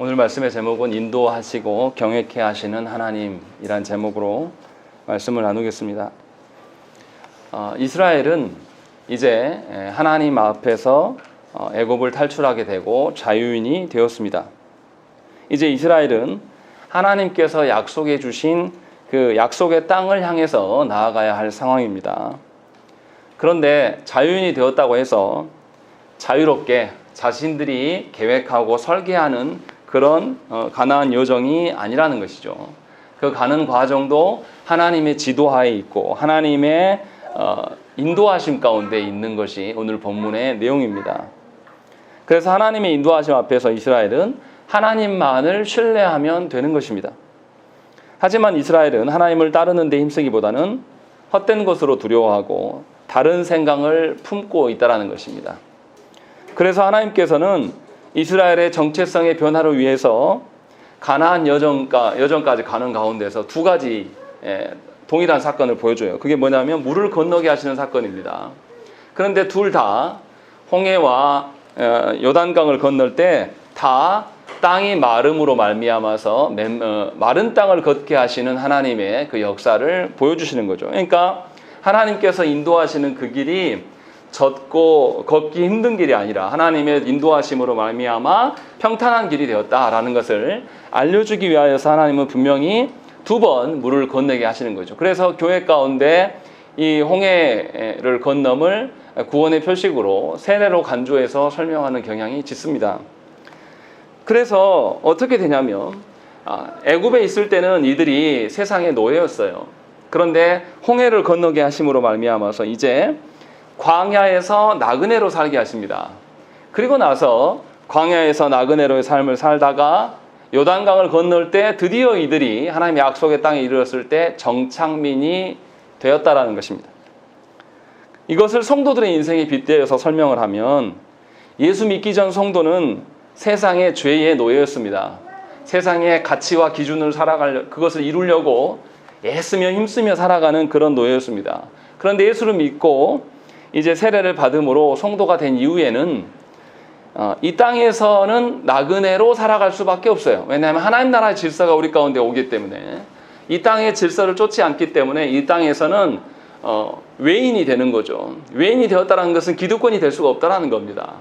오늘 말씀의 제목은 인도하시고 경외케 하시는 하나님이란 제목으로 말씀을 나누겠습니다. 이스라엘은 이제 하나님 앞에서 애굽을 탈출하게 되고 자유인이 되었습니다. 이제 이스라엘은 하나님께서 약속해 주신 그 약속의 땅을 향해서 나아가야 할 상황입니다. 그런데 자유인이 되었다고 해서 자유롭게 자신들이 계획하고 설계하는 그런 가나안 여정이 아니라는 것이죠. 그 가는 과정도 하나님의 지도하에 있고 하나님의 인도하심 가운데 있는 것이 오늘 본문의 내용입니다. 그래서 하나님의 인도하심 앞에서 이스라엘은 하나님만을 신뢰하면 되는 것입니다. 하지만 이스라엘은 하나님을 따르는 데 힘쓰기보다는 헛된 것으로 두려워하고 다른 생각을 품고 있다는 것입니다. 그래서 하나님께서는 이스라엘의 정체성의 변화를 위해서 가나안 여정까지 가는 가운데서 두 가지 동일한 사건을 보여줘요. 그게 뭐냐면 물을 건너게 하시는 사건입니다. 그런데 둘 다 홍해와 요단강을 건널 때 다 땅이 마름으로 말미암아서 마른 땅을 걷게 하시는 하나님의 그 역사를 보여주시는 거죠. 그러니까 하나님께서 인도하시는 그 길이 젖고 걷기 힘든 길이 아니라 하나님의 인도하심으로 말미암아 평탄한 길이 되었다라는 것을 알려주기 위하여서 하나님은 분명히 두 번 물을 건너게 하시는 거죠. 그래서 교회 가운데 이 홍해를 건넘을 구원의 표식으로 세례로 간주해서 설명하는 경향이 짙습니다. 그래서 어떻게 되냐면 애굽에 있을 때는 이들이 세상의 노예였어요. 그런데 홍해를 건너게 하심으로 말미암아서 이제 광야에서 나그네로 살게 하십니다. 그리고 나서 광야에서 나그네로의 삶을 살다가 요단강을 건널 때 드디어 이들이 하나님의 약속의 땅에 이르렀을 때 정착민이 되었다라는 것입니다. 이것을 성도들의 인생에 빗대어서 설명을 하면 예수 믿기 전 성도는 세상의 죄의 노예였습니다. 세상의 가치와 기준을 그것을 이루려고 애쓰며 힘쓰며 살아가는 그런 노예였습니다. 그런데 예수를 믿고 이제 세례를 받음으로 성도가 된 이후에는 이 땅에서는 나그네로 살아갈 수밖에 없어요. 왜냐하면 하나님 나라의 질서가 우리 가운데 오기 때문에 이 땅의 질서를 쫓지 않기 때문에 이 땅에서는 외인이 되는 거죠. 외인이 되었다는 것은 기득권이 될 수가 없다는 겁니다.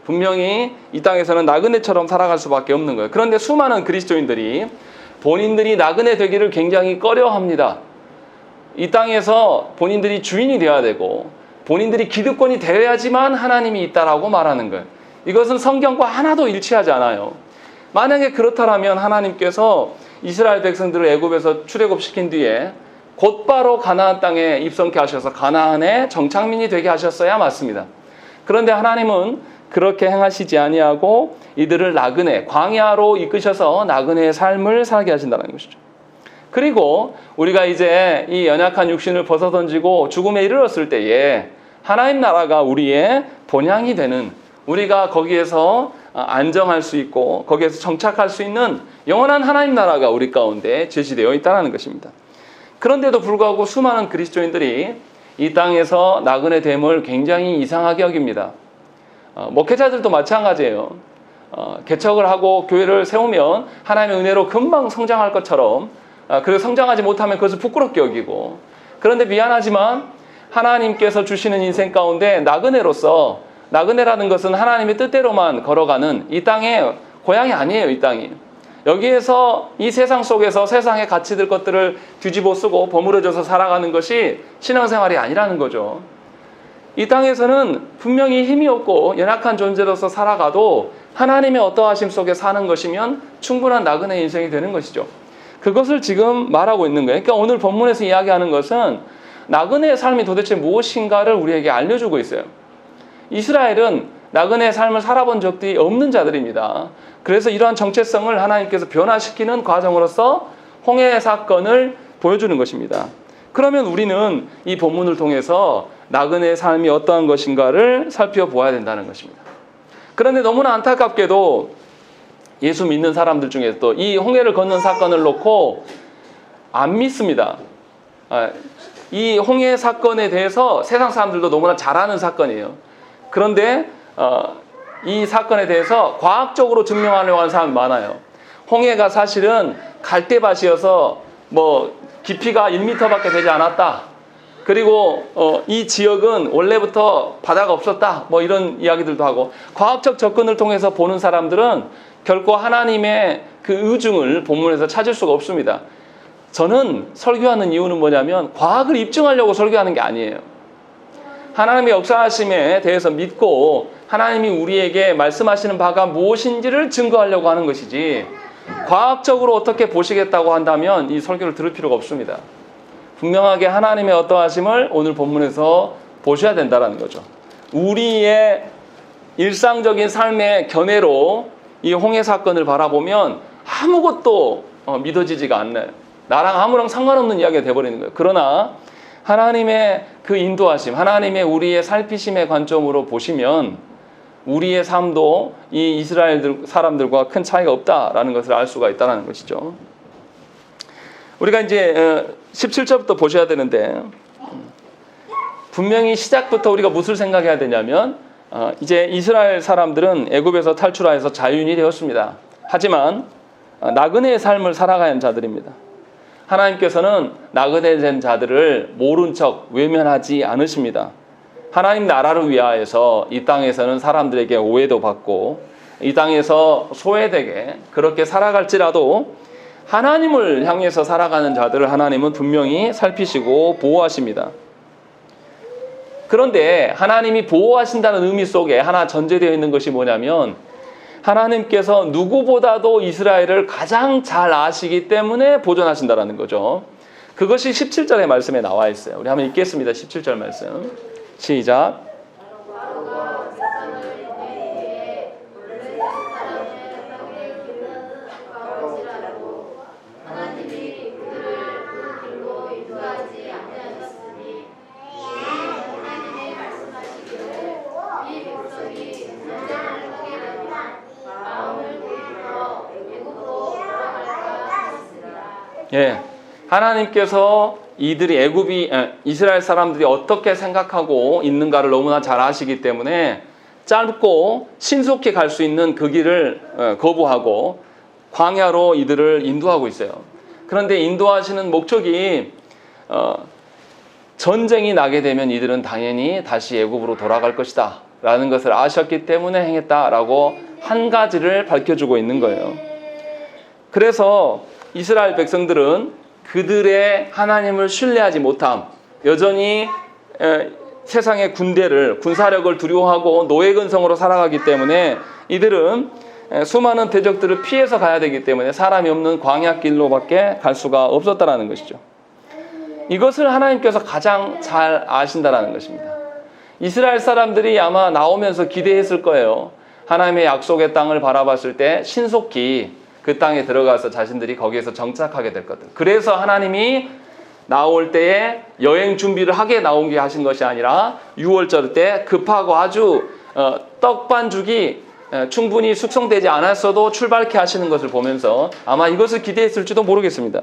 분명히 이 땅에서는 나그네처럼 살아갈 수밖에 없는 거예요. 그런데 수많은 그리스도인들이 본인들이 나그네 되기를 굉장히 꺼려합니다. 이 땅에서 본인들이 주인이 되어야 되고 본인들이 기득권이 되어야지만 하나님이 있다라고 말하는 거예요. 이것은 성경과 하나도 일치하지 않아요. 만약에 그렇다면 하나님께서 이스라엘 백성들을 애굽에서 출애굽시킨 뒤에 곧바로 가나안 땅에 입성케 하셔서 가나안의 정착민이 되게 하셨어야 맞습니다. 그런데 하나님은 그렇게 행하시지 아니하고 이들을 나그네, 광야로 이끄셔서 나그네의 삶을 살게 하신다는 것이죠. 그리고 우리가 이제 이 연약한 육신을 벗어던지고 죽음에 이르렀을 때에 하나님 나라가 우리의 본향이 되는, 우리가 거기에서 안정할 수 있고 거기에서 정착할 수 있는 영원한 하나님 나라가 우리 가운데 제시되어 있다는 것입니다. 그런데도 불구하고 수많은 그리스도인들이 이 땅에서 나그네 됨을 굉장히 이상하게 여깁니다. 목회자들도 마찬가지예요. 개척을 하고 교회를 세우면 하나님의 은혜로 금방 성장할 것처럼 그리고 성장하지 못하면 그것을 부끄럽게 여기고, 그런데 미안하지만 하나님께서 주시는 인생 가운데 나그네로서, 나그네라는 것은 하나님의 뜻대로만 걸어가는 이 땅의 고향이 아니에요. 이 땅이 여기에서 이 세상 속에서 세상의 가치들 것들을 뒤집어 쓰고 버무려져서 살아가는 것이 신앙생활이 아니라는 거죠. 이 땅에서는 분명히 힘이 없고 연약한 존재로서 살아가도 하나님의 어떠하심 속에 사는 것이면 충분한 나그네 인생이 되는 것이죠. 그것을 지금 말하고 있는 거예요. 그러니까 오늘 본문에서 이야기하는 것은 나그네의 삶이 도대체 무엇인가를 우리에게 알려주고 있어요. 이스라엘은 나그네의 삶을 살아본 적이 없는 자들입니다. 그래서 이러한 정체성을 하나님께서 변화시키는 과정으로서 홍해 사건을 보여주는 것입니다. 그러면 우리는 이 본문을 통해서 나그네의 삶이 어떠한 것인가를 살펴보아야 된다는 것입니다. 그런데 너무나 안타깝게도 예수 믿는 사람들 중에서도 이 홍해를 건넌 사건을 놓고 안 믿습니다. 이 홍해 사건에 대해서 세상 사람들도 너무나 잘 아는 사건이에요. 그런데 이 사건에 대해서 과학적으로 증명하려고 하는 사람이 많아요. 홍해가 사실은 갈대밭이어서 뭐 깊이가 1m밖에 되지 않았다. 그리고 이 지역은 원래부터 바다가 없었다. 뭐 이런 이야기들도 하고, 과학적 접근을 통해서 보는 사람들은 결코 하나님의 그 의중을 본문에서 찾을 수가 없습니다. 저는 설교하는 이유는 뭐냐면 과학을 입증하려고 설교하는 게 아니에요. 하나님의 역사하심에 대해서 믿고 하나님이 우리에게 말씀하시는 바가 무엇인지를 증거하려고 하는 것이지, 과학적으로 어떻게 보시겠다고 한다면 이 설교를 들을 필요가 없습니다. 분명하게 하나님의 어떠하심을 오늘 본문에서 보셔야 된다는 거죠. 우리의 일상적인 삶의 견해로 이 홍해 사건을 바라보면 아무것도 믿어지지가 않나요. 나랑 아무런 상관없는 이야기가 돼버리는 거예요. 그러나 하나님의 그 인도하심, 하나님의 우리의 살피심의 관점으로 보시면 우리의 삶도 이 이스라엘 사람들과 큰 차이가 없다라는 것을 알 수가 있다는 것이죠. 우리가 이제 17절부터 보셔야 되는데, 분명히 시작부터 우리가 무엇을 생각해야 되냐면, 이제 이스라엘 사람들은 애굽에서 탈출하여서 자유인이 되었습니다. 하지만 나그네의 삶을 살아가는 자들입니다. 하나님께서는 나그네된 자들을 모른 척 외면하지 않으십니다. 하나님 나라를 위하여서 이 땅에서는 사람들에게 오해도 받고 이 땅에서 소외되게 그렇게 살아갈지라도 하나님을 향해서 살아가는 자들을 하나님은 분명히 살피시고 보호하십니다. 그런데 하나님이 보호하신다는 의미 속에 하나 전제되어 있는 것이 뭐냐면, 하나님께서 누구보다도 이스라엘을 가장 잘 아시기 때문에 보존하신다는 거죠. 그것이 17절의 말씀에 나와 있어요. 우리 한번 읽겠습니다. 17절 말씀. 시작. 예, 하나님께서 이스라엘 사람들이 어떻게 생각하고 있는가를 너무나 잘 아시기 때문에 짧고 신속히 갈 수 있는 그 길을 거부하고 광야로 이들을 인도하고 있어요. 그런데 인도하시는 목적이 전쟁이 나게 되면 이들은 당연히 다시 애굽으로 돌아갈 것이다 라는 것을 아셨기 때문에 행했다라고 한 가지를 밝혀주고 있는 거예요. 그래서 이스라엘 백성들은 그들의 하나님을 신뢰하지 못함, 여전히 세상의 군사력을 두려워하고 노예근성으로 살아가기 때문에 이들은 수많은 대적들을 피해서 가야 되기 때문에 사람이 없는 광야길로밖에 갈 수가 없었다는 것이죠. 이것을 하나님께서 가장 잘 아신다는 것입니다. 이스라엘 사람들이 아마 나오면서 기대했을 거예요. 하나님의 약속의 땅을 바라봤을 때 신속히 그 땅에 들어가서 자신들이 거기에서 정착하게 될 것들. 그래서 하나님이 나올 때에 여행 준비를 하게 나오게 하신 것이 아니라 6월절 때 급하고 아주 떡반죽이 충분히 숙성되지 않았어도 출발케 하시는 것을 보면서 아마 이것을 기대했을지도 모르겠습니다.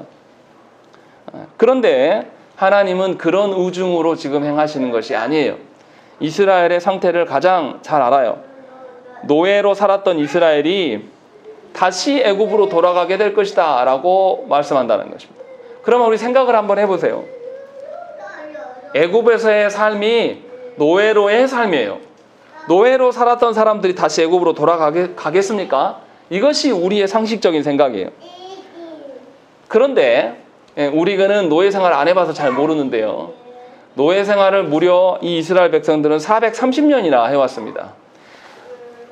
그런데 하나님은 그런 우중으로 지금 행하시는 것이 아니에요. 이스라엘의 상태를 가장 잘 알아요. 노예로 살았던 이스라엘이 다시 애굽으로 돌아가게 될 것이다 라고 말씀한다는 것입니다. 그러면 우리 생각을 한번 해보세요. 애굽에서의 삶이 노예로의 삶이에요. 노예로 살았던 사람들이 다시 애굽으로 돌아가겠습니까? 이것이 우리의 상식적인 생각이에요. 그런데 우리는 노예 생활을 안 해봐서 잘 모르는데요. 노예 생활을 무려 이 이스라엘 백성들은 430년이나 해왔습니다.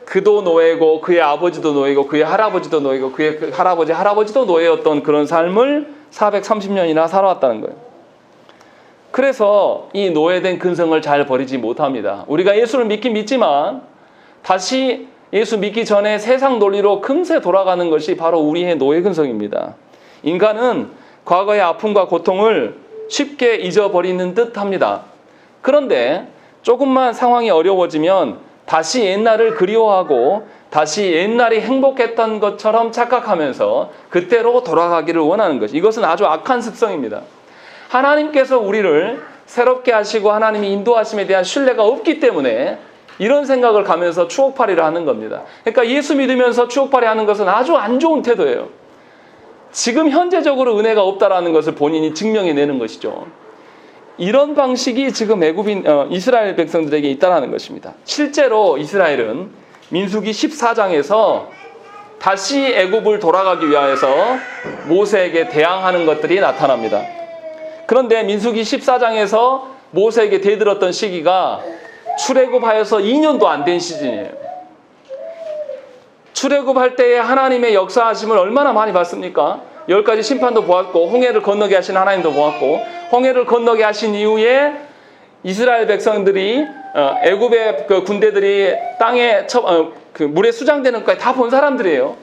그도 노예고 그의 아버지도 노예고 그의 할아버지도 노예고 그의 할아버지도 노예였던 그런 삶을 430년이나 살아왔다는 거예요. 그래서 이 노예된 근성을 잘 버리지 못합니다. 우리가 예수를 믿긴 믿지만 다시 예수 믿기 전에 세상 논리로 금세 돌아가는 것이 바로 우리의 노예 근성입니다. 인간은 과거의 아픔과 고통을 쉽게 잊어버리는 듯 합니다. 그런데 조금만 상황이 어려워지면 다시 옛날을 그리워하고 다시 옛날이 행복했던 것처럼 착각하면서 그때로 돌아가기를 원하는 것. 이것은 아주 악한 습성입니다. 하나님께서 우리를 새롭게 하시고 하나님이 인도하심에 대한 신뢰가 없기 때문에 이런 생각을 가면서 추억팔이를 하는 겁니다. 그러니까 예수 믿으면서 추억팔이 하는 것은 아주 안 좋은 태도예요. 지금 현재적으로 은혜가 없다라는 것을 본인이 증명해내는 것이죠. 이런 방식이 지금 이스라엘 백성들에게 있다라는 것입니다. 실제로 이스라엘은 민수기 14장에서 다시 애굽을 돌아가기 위하여서 모세에게 대항하는 것들이 나타납니다. 그런데 민수기 14장에서 모세에게 대들었던 시기가 출애굽하여서 2년도 안 된 시즌이에요. 출애굽할 때에 하나님의 역사하심을 얼마나 많이 봤습니까? 10가지 심판도 보았고 홍해를 건너게 하신 하나님도 보았고, 홍해를 건너게 하신 이후에 이스라엘 백성들이 애굽의 그 군대들이 땅에 그 물에 수장되는 것까지 다 본 사람들이에요.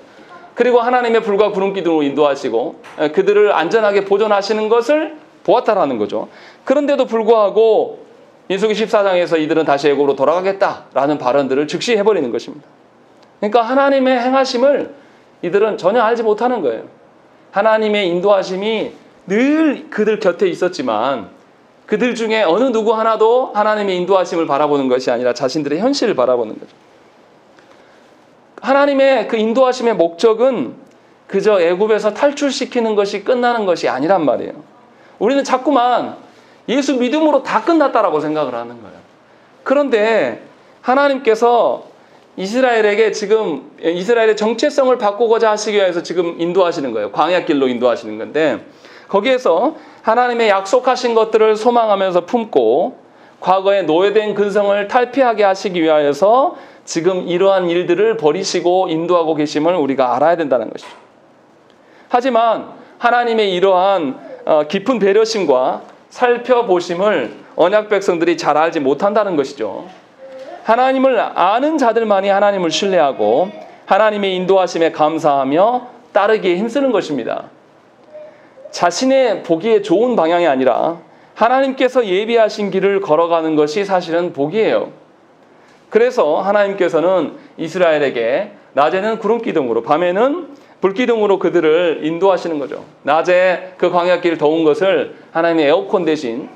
그리고 하나님의 불과 구름 기둥으로 인도하시고 그들을 안전하게 보존하시는 것을 보았다라는 거죠. 그런데도 불구하고 민수기 14장에서 이들은 다시 애굽으로 돌아가겠다라는 발언들을 즉시 해버리는 것입니다. 그러니까 하나님의 행하심을 이들은 전혀 알지 못하는 거예요. 하나님의 인도하심이 늘 그들 곁에 있었지만 그들 중에 어느 누구 하나도 하나님의 인도하심을 바라보는 것이 아니라 자신들의 현실을 바라보는 거죠. 하나님의 그 인도하심의 목적은 그저 애굽에서 탈출시키는 것이 끝나는 것이 아니란 말이에요. 우리는 자꾸만 예수 믿음으로 다 끝났다라고 생각을 하는 거예요. 그런데 하나님께서 이스라엘에게 지금 이스라엘의 정체성을 바꾸고자 하시기 위해서 지금 인도하시는 거예요. 광야길로 인도하시는 건데, 거기에서 하나님의 약속하신 것들을 소망하면서 품고 과거의 노예된 근성을 탈피하게 하시기 위하여서 지금 이러한 일들을 버리시고 인도하고 계심을 우리가 알아야 된다는 것이죠. 하지만 하나님의 이러한 깊은 배려심과 살펴보심을 언약 백성들이 잘 알지 못한다는 것이죠. 하나님을 아는 자들만이 하나님을 신뢰하고 하나님의 인도하심에 감사하며 따르기에 힘쓰는 것입니다. 자신의 보기에 좋은 방향이 아니라 하나님께서 예비하신 길을 걸어가는 것이 사실은 복이에요. 그래서 하나님께서는 이스라엘에게 낮에는 구름기둥으로, 밤에는 불기둥으로 그들을 인도하시는 거죠. 낮에 그 광야길 더운 것을 하나님의 에어컨 대신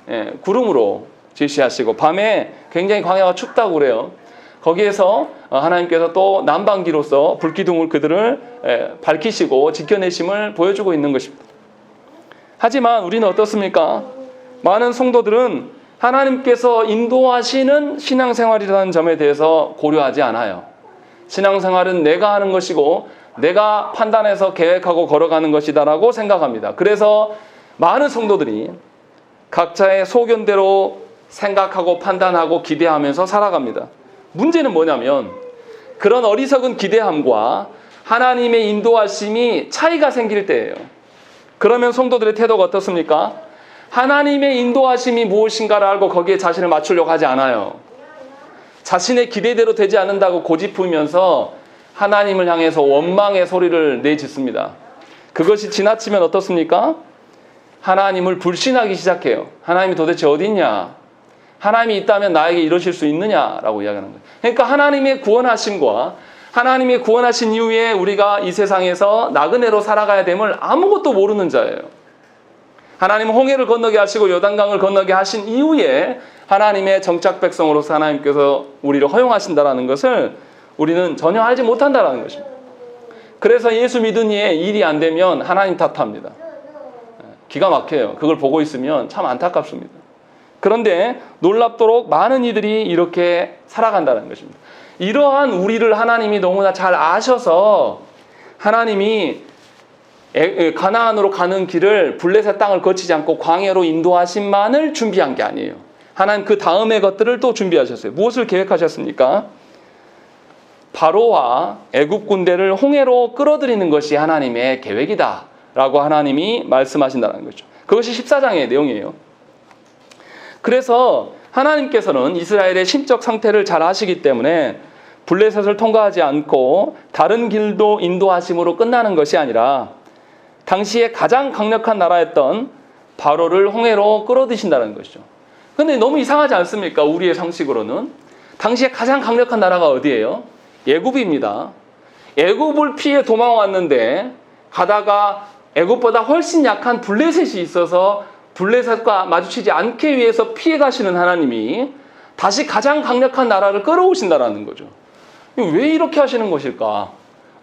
구름으로 제시하시고, 밤에 굉장히 광야가 춥다고 그래요. 거기에서 하나님께서 또 난방기로서 불기둥을 그들을 밝히시고 지켜내심을 보여주고 있는 것입니다. 하지만 우리는 어떻습니까? 많은 성도들은 하나님께서 인도하시는 신앙생활이라는 점에 대해서 고려하지 않아요. 신앙생활은 내가 하는 것이고 내가 판단해서 계획하고 걸어가는 것이다라고 생각합니다. 그래서 많은 성도들이 각자의 소견대로 생각하고 판단하고 기대하면서 살아갑니다. 문제는 뭐냐면 그런 어리석은 기대함과 하나님의 인도하심이 차이가 생길 때예요. 그러면 성도들의 태도가 어떻습니까? 하나님의 인도하심이 무엇인가를 알고 거기에 자신을 맞추려고 하지 않아요. 자신의 기대대로 되지 않는다고 고집부리면서 하나님을 향해서 원망의 소리를 내짓습니다. 그것이 지나치면 어떻습니까? 하나님을 불신하기 시작해요. 하나님이 도대체 어디 있냐? 하나님이 있다면 나에게 이러실 수 있느냐라고 이야기하는 거예요. 그러니까 하나님의 구원하심과 하나님이 구원하신 이후에 우리가 이 세상에서 나그네로 살아가야 됨을 아무것도 모르는 자예요. 하나님은 홍해를 건너게 하시고 요단강을 건너게 하신 이후에 하나님의 정착 백성으로서 하나님께서 우리를 허용하신다는 것을 우리는 전혀 알지 못한다는 것입니다. 그래서 예수 믿은 이에 일이 안 되면 하나님 탓합니다. 기가 막혀요. 그걸 보고 있으면 참 안타깝습니다. 그런데 놀랍도록 많은 이들이 이렇게 살아간다는 것입니다. 이러한 우리를 하나님이 너무나 잘 아셔서 하나님이 가나안으로 가는 길을 블레셋 땅을 거치지 않고 광야로 인도하심만을 준비한 게 아니에요. 하나님 그 다음의 것들을 또 준비하셨어요. 무엇을 계획하셨습니까? 바로와 애굽 군대를 홍해로 끌어들이는 것이 하나님의 계획이다 라고 하나님이 말씀하신다는 거죠. 그것이 14장의 내용이에요. 그래서 하나님께서는 이스라엘의 심적 상태를 잘 아시기 때문에 블레셋을 통과하지 않고 다른 길도 인도하심으로 끝나는 것이 아니라 당시에 가장 강력한 나라였던 바로를 홍해로 끌어드신다는 것이죠. 그런데 너무 이상하지 않습니까? 우리의 상식으로는. 당시에 가장 강력한 나라가 어디예요? 애굽입니다. 애굽을 피해 도망왔는데 가다가 애굽보다 훨씬 약한 블레셋이 있어서 블레셋과 마주치지 않기 위해서 피해 가시는 하나님이 다시 가장 강력한 나라를 끌어오신다는 거죠. 왜 이렇게 하시는 것일까?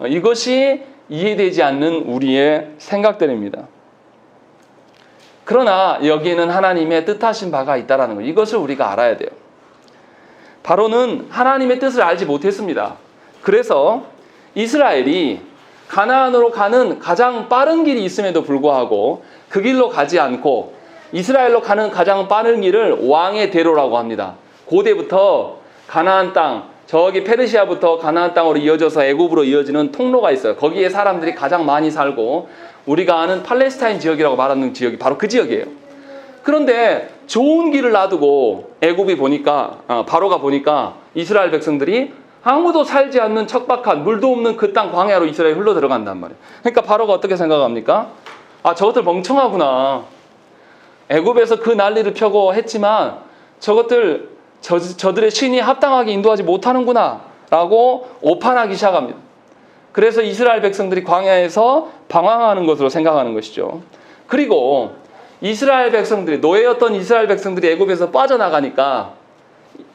이것이 이해되지 않는 우리의 생각들입니다. 그러나 여기에는 하나님의 뜻하신 바가 있다는 것, 이것을 우리가 알아야 돼요. 바로는 하나님의 뜻을 알지 못했습니다. 그래서 이스라엘이 가나안으로 가는 가장 빠른 길이 있음에도 불구하고 그 길로 가지 않고 이스라엘로 가는 가장 빠른 길을 왕의 대로라고 합니다. 고대부터 가나안 땅, 저기 페르시아부터 가나안 땅으로 이어져서 애굽으로 이어지는 통로가 있어요. 거기에 사람들이 가장 많이 살고 우리가 아는 팔레스타인 지역이라고 말하는 지역이 바로 그 지역이에요. 그런데 좋은 길을 놔두고 애굽이 보니까 바로가 보니까 이스라엘 백성들이 아무도 살지 않는 척박한 물도 없는 그 땅 광야로 이스라엘이 흘러 들어간단 말이에요. 그러니까 바로가 어떻게 생각합니까? 아, 저것들 멍청하구나. 애굽에서 그 난리를 펴고 했지만 저들의 신이 합당하게 인도하지 못하는구나 라고 오판하기 시작합니다. 그래서 이스라엘 백성들이 광야에서 방황하는 것으로 생각하는 것이죠. 그리고 이스라엘 백성들이, 노예였던 이스라엘 백성들이 애굽에서 빠져나가니까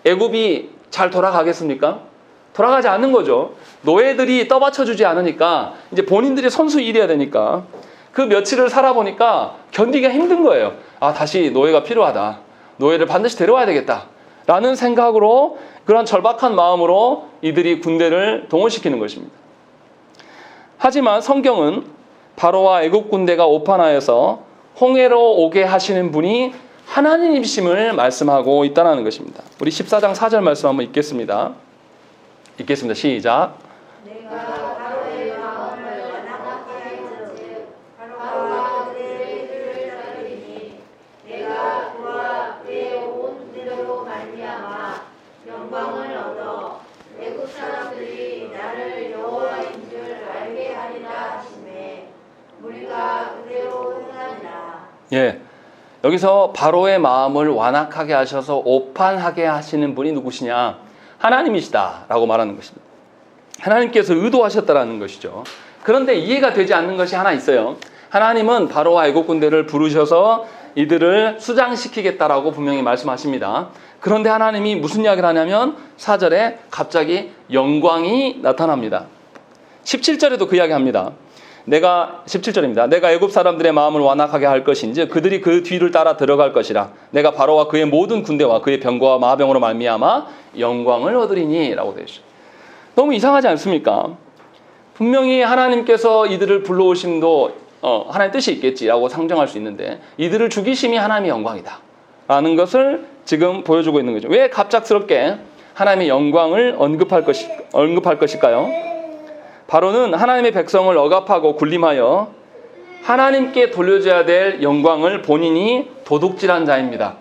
애굽이 잘 돌아가겠습니까? 돌아가지 않는 거죠. 노예들이 떠받쳐주지 않으니까 이제 본인들이 선수 일해야 되니까 그 며칠을 살아보니까 견디기가 힘든 거예요. 아, 다시 노예가 필요하다. 노예를 반드시 데려와야 되겠다. 라는 생각으로, 그런 절박한 마음으로 이들이 군대를 동원시키는 것입니다. 하지만 성경은 바로와 애굽 군대가 오판하여서 홍해로 오게 하시는 분이 하나님이심을 말씀하고 있다는 것입니다. 우리 14장 4절 말씀 한번 읽겠습니다. 시작. 내가 바로의 마음을 완악하게 하였은즉 바로가 그의 이들을 따르리니 내가 그와 그의 온 군대로 말미암아 영광을 얻어 애굽 사람들이 나를 여호와인 줄 알게 하리라 하시매 우리가 그대로 행하리라. 예, 여기서 바로의 마음을 완악하게 하셔서 오판하게 하시는 분이 누구시냐? 하나님이시다 라고 말하는 것입니다. 하나님께서 의도하셨다라는 것이죠. 그런데 이해가 되지 않는 것이 하나 있어요. 하나님은 바로와 애굽 군대를 부르셔서 이들을 수장시키겠다라고 분명히 말씀하십니다. 그런데 하나님이 무슨 이야기를 하냐면 4절에 갑자기 영광이 나타납니다. 17절에도 그 이야기 합니다. 17절입니다. 내가 애굽 사람들의 마음을 완악하게 할 것인지 그들이 그 뒤를 따라 들어갈 것이라. 내가 바로와 그의 모든 군대와 그의 병거와 마병으로 말미암아 영광을 얻으리니 라고 되어 있어요. 너무 이상하지 않습니까? 분명히 하나님께서 이들을 불러오심도 하나님의 뜻이 있겠지라고 상정할 수 있는데 이들을 죽이심이 하나님의 영광이다 라는 것을 지금 보여주고 있는 거죠. 왜 갑작스럽게 하나님의 영광을 언급할 것일까요? 바로는 하나님의 백성을 억압하고 군림하여 하나님께 돌려줘야 될 영광을 본인이 도둑질한 자입니다.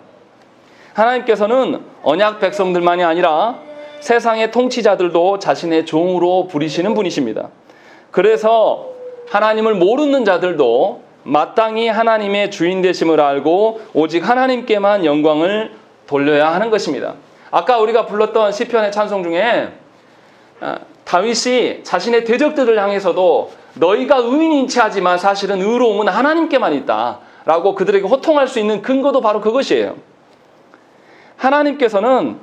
하나님께서는 언약 백성들만이 아니라 세상의 통치자들도 자신의 종으로 부리시는 분이십니다. 그래서 하나님을 모르는 자들도 마땅히 하나님의 주인 되심을 알고 오직 하나님께만 영광을 돌려야 하는 것입니다. 아까 우리가 불렀던 시편의 찬송 중에 다윗이 자신의 대적들을 향해서도 너희가 의인인치 하지만 사실은 의로움은 하나님께만 있다 라고 그들에게 호통할 수 있는 근거도 바로 그것이에요. 하나님께서는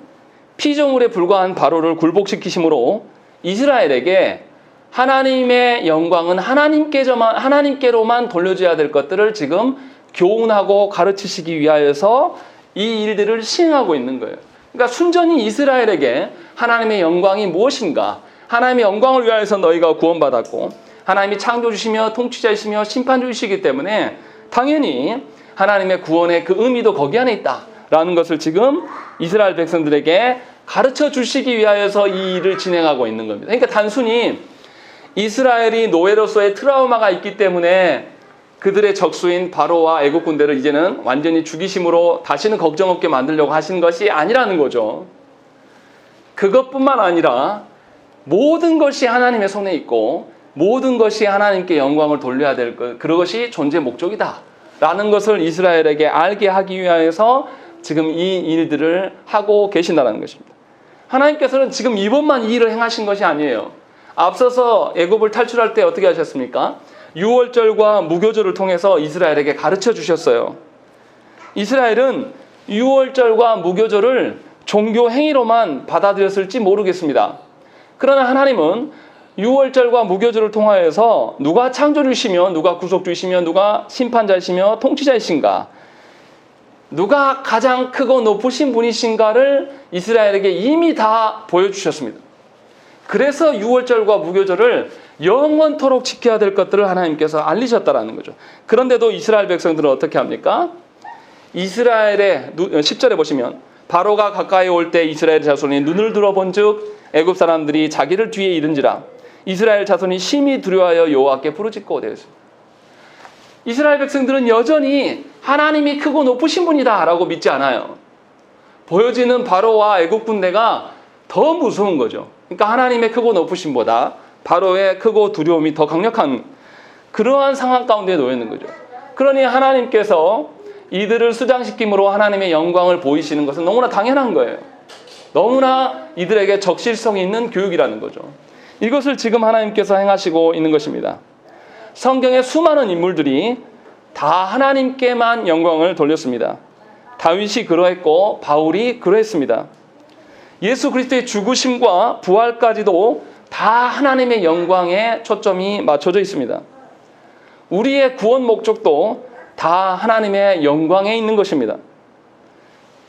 피조물에 불과한 바로를 굴복시키심으로 이스라엘에게 하나님의 영광은 하나님께로만 돌려줘야 될 것들을 지금 교훈하고 가르치시기 위하여서 이 일들을 시행하고 있는 거예요. 그러니까 순전히 이스라엘에게 하나님의 영광이 무엇인가, 하나님의 영광을 위하여서 너희가 구원받았고 하나님이 창조주시며 통치자이시며 심판주이시기 때문에 당연히 하나님의 구원의 그 의미도 거기 안에 있다라는 것을 지금 이스라엘 백성들에게 가르쳐 주시기 위하여서 이 일을 진행하고 있는 겁니다. 그러니까 단순히 이스라엘이 노예로서의 트라우마가 있기 때문에 그들의 적수인 바로와 애굽 군대를 이제는 완전히 죽이심으로 다시는 걱정 없게 만들려고 하신 것이 아니라는 거죠. 그것뿐만 아니라 모든 것이 하나님의 손에 있고 모든 것이 하나님께 영광을 돌려야 될 것, 그것이 존재 목적이다 라는 것을 이스라엘에게 알게 하기 위하여서 지금 이 일들을 하고 계신다는 것입니다. 하나님께서는 지금 이번만 이 일을 행하신 것이 아니에요. 앞서서 애굽을 탈출할 때 어떻게 하셨습니까? 유월절과 무교절을 통해서 이스라엘에게 가르쳐 주셨어요. 이스라엘은 유월절과 무교절을 종교 행위로만 받아들였을지 모르겠습니다. 그러나 하나님은 유월절과 무교절을 통하여서 누가 창조주시며 누가 구속주시며 누가 심판자이시며 통치자이신가, 누가 가장 크고 높으신 분이신가를 이스라엘에게 이미 다 보여주셨습니다. 그래서 유월절과 무교절을 영원토록 지켜야 될 것들을 하나님께서 알리셨다라는 거죠. 그런데도 이스라엘 백성들은 어떻게 합니까? 이스라엘의 10절에 보시면 바로가 가까이 올 때 이스라엘 자손이 눈을 들어본즉 애굽 사람들이 자기를 뒤에 이른지라 이스라엘 자손이 심히 두려워하여 여호와께 부르짖고 되어 있습니다. 이스라엘 백성들은 여전히 하나님이 크고 높으신 분이다라고 믿지 않아요. 보여지는 바로와 애굽 군대가 더 무서운 거죠. 그러니까 하나님의 크고 높으심보다 바로의 크고 두려움이 더 강력한 그러한 상황 가운데 놓여 있는 거죠. 그러니 하나님께서 이들을 수장시킴으로 하나님의 영광을 보이시는 것은 너무나 당연한 거예요. 너무나 이들에게 적실성이 있는 교육이라는 거죠. 이것을 지금 하나님께서 행하시고 있는 것입니다. 성경의 수많은 인물들이 다 하나님께만 영광을 돌렸습니다. 다윗이 그러했고 바울이 그러했습니다. 예수 그리스도의 죽으심과 부활까지도 다 하나님의 영광에 초점이 맞춰져 있습니다. 우리의 구원 목적도 다 하나님의 영광에 있는 것입니다.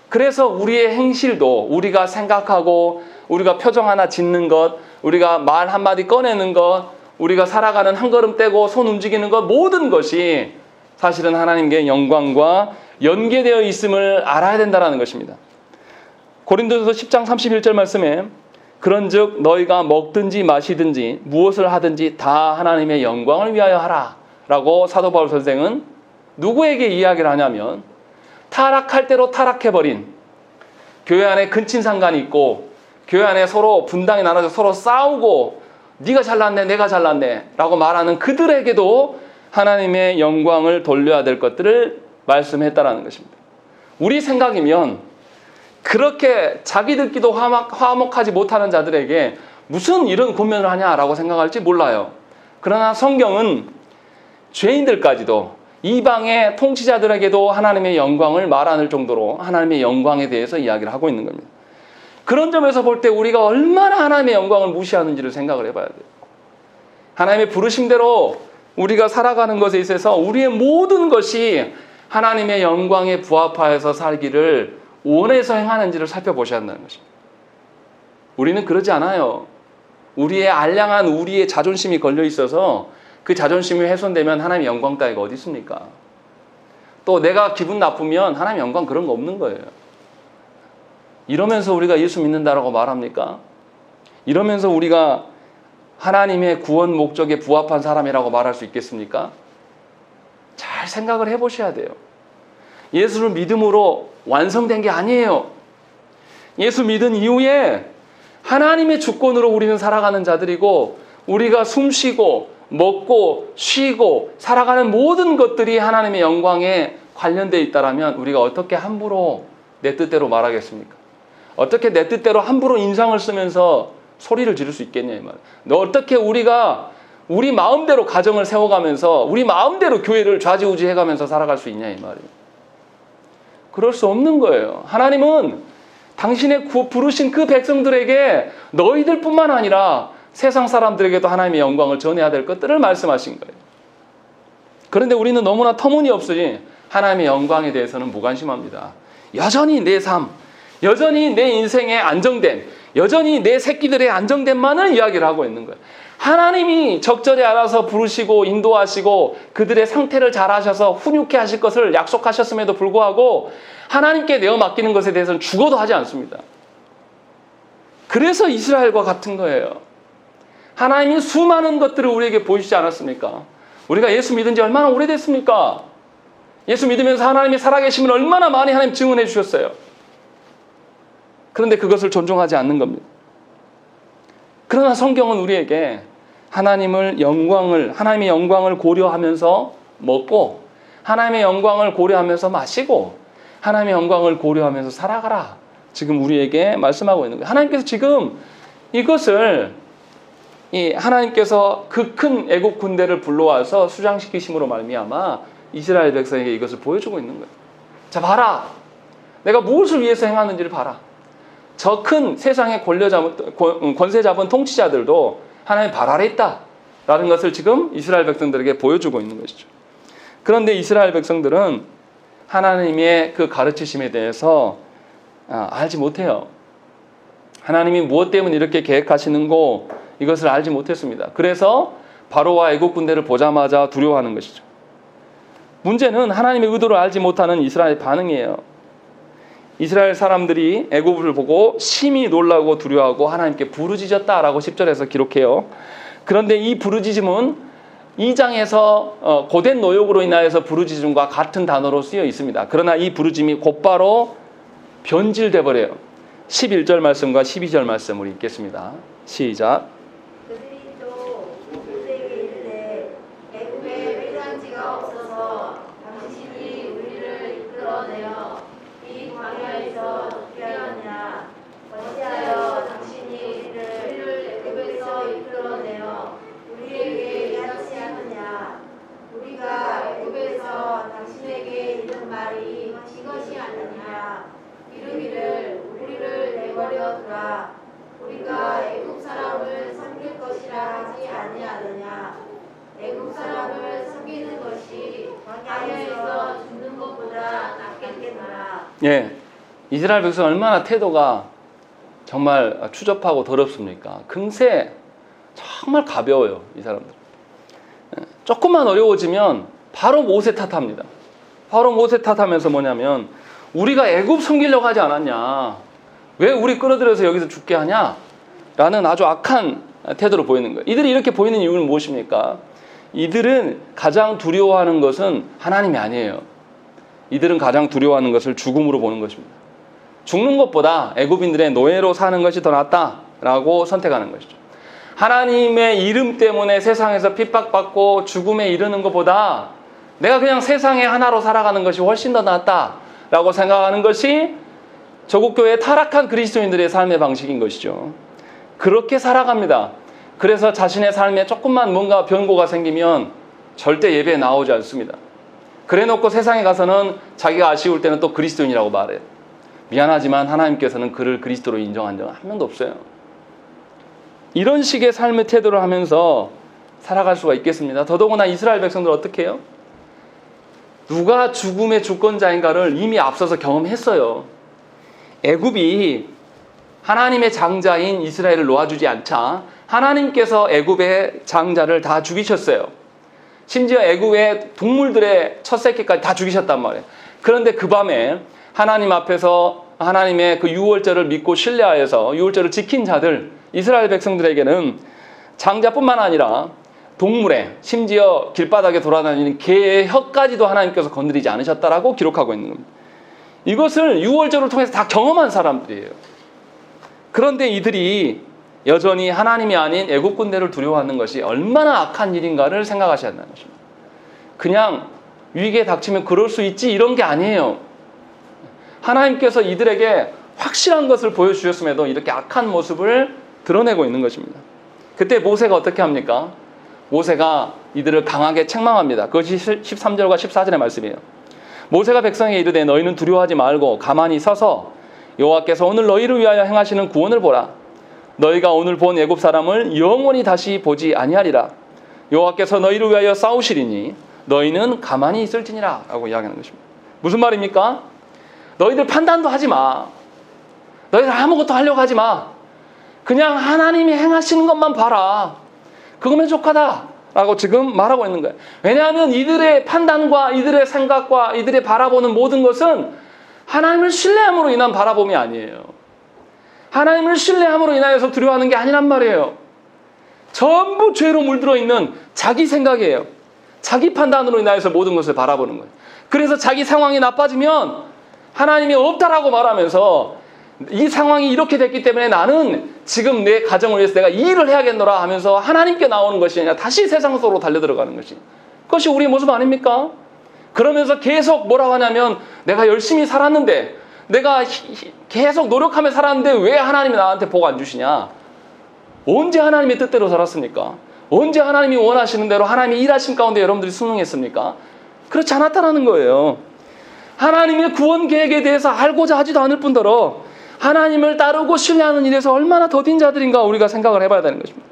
그래서 우리의 행실도 우리가 생각하고 우리가 표정 하나 짓는 것, 우리가 말 한마디 꺼내는 것, 우리가 살아가는 한 걸음 떼고 손 움직이는 것, 모든 것이 사실은 하나님의 영광과 연계되어 있음을 알아야 된다는 것입니다. 고린도전서 10장 31절 말씀에 그런즉 너희가 먹든지 마시든지 무엇을 하든지 다 하나님의 영광을 위하여 하라 라고 사도 바울 선생은 누구에게 이야기를 하냐면 타락할 대로 타락해버린, 교회 안에 근친상간이 있고 교회 안에 서로 분당이 나눠져 서로 싸우고 네가 잘났네 내가 잘났네 라고 말하는 그들에게도 하나님의 영광을 돌려야 될 것들을 말씀했다라는 것입니다. 우리 생각이면 그렇게 자기들끼도 화목하지 못하는 자들에게 무슨 이런 권면을 하냐라고 생각할지 몰라요. 그러나 성경은 죄인들까지도 이방의 통치자들에게도 하나님의 영광을 말하는 정도로 하나님의 영광에 대해서 이야기를 하고 있는 겁니다. 그런 점에서 볼 때 우리가 얼마나 하나님의 영광을 무시하는지를 생각을 해봐야 돼요. 하나님의 부르심대로 우리가 살아가는 것에 있어서 우리의 모든 것이 하나님의 영광에 부합하여서 살기를 원해서 행하는지를 살펴보셔야 한다는 것입니다. 우리는 그러지 않아요. 우리의 알량한 우리의 자존심이 걸려 있어서 그 자존심이 훼손되면 하나님의 영광 따위가 어디 있습니까? 또 내가 기분 나쁘면 하나님의 영광 그런 거 없는 거예요. 이러면서 우리가 예수 믿는다라고 말합니까? 이러면서 우리가 하나님의 구원 목적에 부합한 사람이라고 말할 수 있겠습니까? 잘 생각을 해보셔야 돼요. 예수를 믿음으로 완성된 게 아니에요. 예수 믿은 이후에 하나님의 주권으로 우리는 살아가는 자들이고 우리가 숨쉬고 먹고 쉬고 살아가는 모든 것들이 하나님의 영광에 관련되어 있다면 우리가 어떻게 함부로 내 뜻대로 말하겠습니까? 어떻게 내 뜻대로 함부로 인상을 쓰면서 소리를 지를 수 있겠냐 이 말이에요. 어떻게 우리가 우리 마음대로 가정을 세워가면서 우리 마음대로 교회를 좌지우지해가면서 살아갈 수 있냐 이 말이에요. 그럴 수 없는 거예요. 하나님은 당신의 부르신 그 백성들에게 너희들뿐만 아니라 세상 사람들에게도 하나님의 영광을 전해야 될 것들을 말씀하신 거예요. 그런데 우리는 너무나 터무니없이 하나님의 영광에 대해서는 무관심합니다. 여전히 내 삶, 여전히 내 인생의 안정됨, 여전히 내 새끼들의 안정됨만을 이야기를 하고 있는 거예요. 하나님이 적절히 알아서 부르시고 인도하시고 그들의 상태를 잘 하셔서 훈육해 하실 것을 약속하셨음에도 불구하고 하나님께 내어 맡기는 것에 대해서는 죽어도 하지 않습니다. 그래서 이스라엘과 같은 거예요. 하나님이 수많은 것들을 우리에게 보이시지 않았습니까? 우리가 예수 믿은 지 얼마나 오래됐습니까? 예수 믿으면서 하나님이 살아계심을 얼마나 많이 하나님 증언해 주셨어요. 그런데 그것을 존중하지 않는 겁니다. 그러나 성경은 우리에게 하나님의 영광을 고려하면서 먹고 하나님의 영광을 고려하면서 마시고 하나님의 영광을 고려하면서 살아가라. 지금 우리에게 말씀하고 있는 거예요. 하나님께서 지금 이것을 하나님께서 그 큰 애국 군대를 불러와서 수장시키심으로 말미암아 이스라엘 백성에게 이것을 보여주고 있는 거예요. 자, 봐라. 내가 무엇을 위해서 행하는지를 봐라. 저 큰 세상의 권세 잡은 통치자들도 하나님 발 아래 있다라는 것을 지금 이스라엘 백성들에게 보여주고 있는 것이죠. 그런데 이스라엘 백성들은 하나님의 그 가르치심에 대해서 알지 못해요. 하나님이 무엇 때문에 이렇게 계획하시는고 이것을 알지 못했습니다. 그래서 바로와 애국 군대를 보자마자 두려워하는 것이죠. 문제는 하나님의 의도를 알지 못하는 이스라엘의 반응이에요. 이스라엘 사람들이 애굽을 보고 심히 놀라고 두려워하고 하나님께 부르짖었다라고 10절에서 기록해요. 그런데 이 부르짖음은 2장에서 고된 노역으로 인하여서 부르짖음과 같은 단어로 쓰여 있습니다. 그러나 이 부르짖음이 곧바로 변질돼 버려요. 11절 말씀과 12절 말씀 우리 읽겠습니다. 시작. 그들이 또 모세에게 이르되 애굽에 회장지가 없어서 당신이 우리를 이끌어내어 이 광야에서 죽게 하느냐. 어찌하여 당신이 우리를 애굽에서 이끌어내어 우리에게 이같이 하느냐. 우리가 애굽에서 당신에게 이른 말이 이것이 아니냐. 이르기를 우리를 내버려 두라. 우리가 애굽 사람을 섬길 것이라 하지 아니하느냐. 애굽 사람을 섬기는 것이 광야에서 죽는 것보다 낫겠느냐. 예, 이스라엘 백성 얼마나 태도가 정말 추접하고 더럽습니까? 금세 정말 가벼워요, 이 사람들. 조금만 어려워지면 바로 모세 탓합니다. 바로 모세 탓하면서 뭐냐면 우리가 애굽 섬기려고 하지 않았냐? 왜 우리 끌어들여서 여기서 죽게 하냐? 라는 아주 악한 태도로 보이는 거예요. 이들이 이렇게 보이는 이유는 무엇입니까? 이들은 가장 두려워하는 것은 하나님이 아니에요. 이들은 가장 두려워하는 것을 죽음으로 보는 것입니다. 죽는 것보다 애굽인들의 노예로 사는 것이 더 낫다라고 선택하는 것이죠. 하나님의 이름 때문에 세상에서 핍박받고 죽음에 이르는 것보다 내가 그냥 세상의 하나로 살아가는 것이 훨씬 더 낫다라고 생각하는 것이 조국교회의 타락한 그리스도인들의 삶의 방식인 것이죠. 그렇게 살아갑니다. 그래서 자신의 삶에 조금만 뭔가 변고가 생기면 절대 예배에 나오지 않습니다. 그래놓고 세상에 가서는 자기가 아쉬울 때는 또 그리스도인이라고 말해요. 미안하지만 하나님께서는 그를 그리스도로 인정한 적은 한 명도 없어요. 이런 식의 삶의 태도를 하면서 살아갈 수가 있겠습니다. 더더구나 이스라엘 백성들 어떻게 해요? 누가 죽음의 주권자인가를 이미 앞서서 경험했어요. 애굽이 하나님의 장자인 이스라엘을 놓아주지 않자 하나님께서 애굽의 장자를 다 죽이셨어요. 심지어 애굽의 동물들의 첫 새끼까지 다 죽이셨단 말이에요. 그런데 그 밤에 하나님 앞에서 하나님의 그 유월절을 믿고 신뢰하여서 유월절을 지킨 자들, 이스라엘 백성들에게는 장자뿐만 아니라 동물의, 심지어 길바닥에 돌아다니는 개의 혀까지도 하나님께서 건드리지 않으셨다라고 기록하고 있는 겁니다. 이것을 유월절을 통해서 다 경험한 사람들이에요. 그런데 이들이 여전히 하나님이 아닌 애굽 군대를 두려워하는 것이 얼마나 악한 일인가를 생각하셔야 한다는 것입니다. 그냥 위기에 닥치면 그럴 수 있지 이런 게 아니에요. 하나님께서 이들에게 확실한 것을 보여주셨음에도 이렇게 악한 모습을 드러내고 있는 것입니다. 그때 모세가 어떻게 합니까? 모세가 이들을 강하게 책망합니다. 그것이 13절과 14절의 말씀이에요. 모세가 백성에게 이르되 너희는 두려워하지 말고 가만히 서서 여호와께서 오늘 너희를 위하여 행하시는 구원을 보라. 너희가 오늘 본 애굽 사람을 영원히 다시 보지 아니하리라. 여호와께서 너희를 위하여 싸우시리니 너희는 가만히 있을지니라 라고 이야기하는 것입니다. 무슨 말입니까? 너희들 판단도 하지 마. 너희들 아무것도 하려고 하지 마. 그냥 하나님이 행하시는 것만 봐라. 그거면 족하다라고 지금 말하고 있는 거예요. 왜냐하면 이들의 판단과 이들의 생각과 이들의 바라보는 모든 것은 하나님을 신뢰함으로 인한 바라봄이 아니에요. 하나님을 신뢰함으로 인하여서 두려워하는 게 아니란 말이에요. 전부 죄로 물들어 있는 자기 생각이에요. 자기 판단으로 인하여서 모든 것을 바라보는 거예요. 그래서 자기 상황이 나빠지면 하나님이 없다라고 말하면서 이 상황이 이렇게 됐기 때문에 나는 지금 내 가정을 위해서 내가 이 일을 해야겠노라 하면서 하나님께 나오는 것이 아니라 다시 세상 속으로 달려들어가는 것이, 그것이 우리의 모습 아닙니까? 그러면서 계속 뭐라고 하냐면 내가 열심히 살았는데, 내가 계속 노력하며 살았는데 왜 하나님이 나한테 복 안 주시냐? 언제 하나님의 뜻대로 살았습니까? 언제 하나님이 원하시는 대로 하나님이 일하신 가운데 여러분들이 순응했습니까? 그렇지 않았다라는 거예요. 하나님의 구원 계획에 대해서 알고자 하지도 않을 뿐더러 하나님을 따르고 신뢰하는 일에서 얼마나 더딘 자들인가 우리가 생각을 해봐야 되는 것입니다.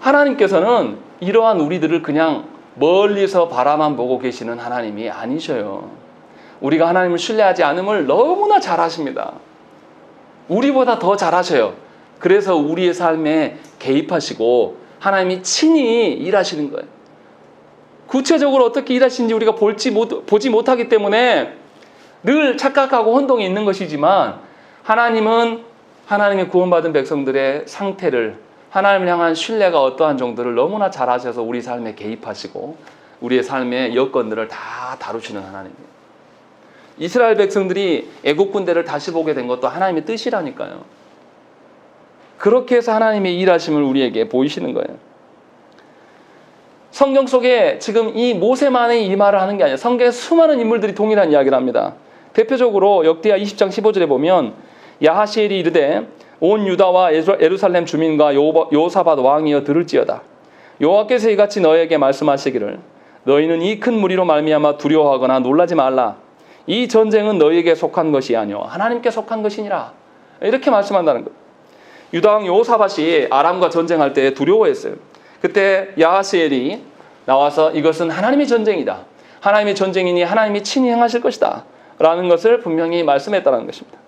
하나님께서는 이러한 우리들을 그냥 멀리서 바라만 보고 계시는 하나님이 아니셔요. 우리가 하나님을 신뢰하지 않음을 너무나 잘 아십니다. 우리보다 더 잘 아셔요. 그래서 우리의 삶에 개입하시고 하나님이 친히 일하시는 거예요. 구체적으로 어떻게 일하시는지 우리가 보지 못하기 때문에 늘 착각하고 혼동이 있는 것이지만, 하나님은 하나님의 구원받은 백성들의 상태를, 하나님을 향한 신뢰가 어떠한 정도를 너무나 잘 아셔서 우리 삶에 개입하시고 우리의 삶의 여건들을 다 다루시는 하나님이에요. 이스라엘 백성들이 애국 군대를 다시 보게 된 것도 하나님의 뜻이라니까요. 그렇게 해서 하나님의 일하심을 우리에게 보이시는 거예요. 성경 속에 지금 이 모세만의 이 말을 하는 게 아니라 성경에 수많은 인물들이 동일한 이야기를 합니다. 대표적으로 역대하 20장 15절에 보면 야하시엘이 이르되 온 유다와 예루살렘 주민과 여호사밧 왕이여 들을지어다. 여호와께서 이같이 너에게 말씀하시기를 너희는 이 큰 무리로 말미암아 두려워하거나 놀라지 말라. 이 전쟁은 너희에게 속한 것이 아니오 하나님께 속한 것이니라. 이렇게 말씀한다는 거예요. 유다 왕 여호사밧이 아람과 전쟁할 때 두려워했어요. 그때 야하시엘이 나와서 이것은 하나님의 전쟁이다. 하나님의 전쟁이니 하나님이 친히 행하실 것이다. 라는 것을 분명히 말씀했다는 것입니다.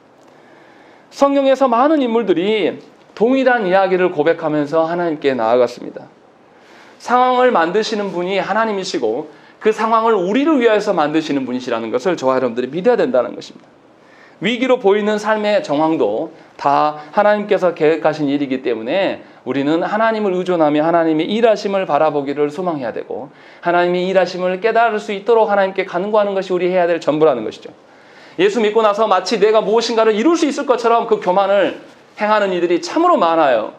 성경에서 많은 인물들이 동일한 이야기를 고백하면서 하나님께 나아갔습니다. 상황을 만드시는 분이 하나님이시고 그 상황을 우리를 위해서 만드시는 분이시라는 것을 저와 여러분들이 믿어야 된다는 것입니다. 위기로 보이는 삶의 정황도 다 하나님께서 계획하신 일이기 때문에 우리는 하나님을 의존하며 하나님의 일하심을 바라보기를 소망해야 되고, 하나님의 일하심을 깨달을 수 있도록 하나님께 간구하는 것이 우리 해야 될 전부라는 것이죠. 예수 믿고 나서 마치 내가 무엇인가를 이룰 수 있을 것처럼 그 교만을 행하는 이들이 참으로 많아요.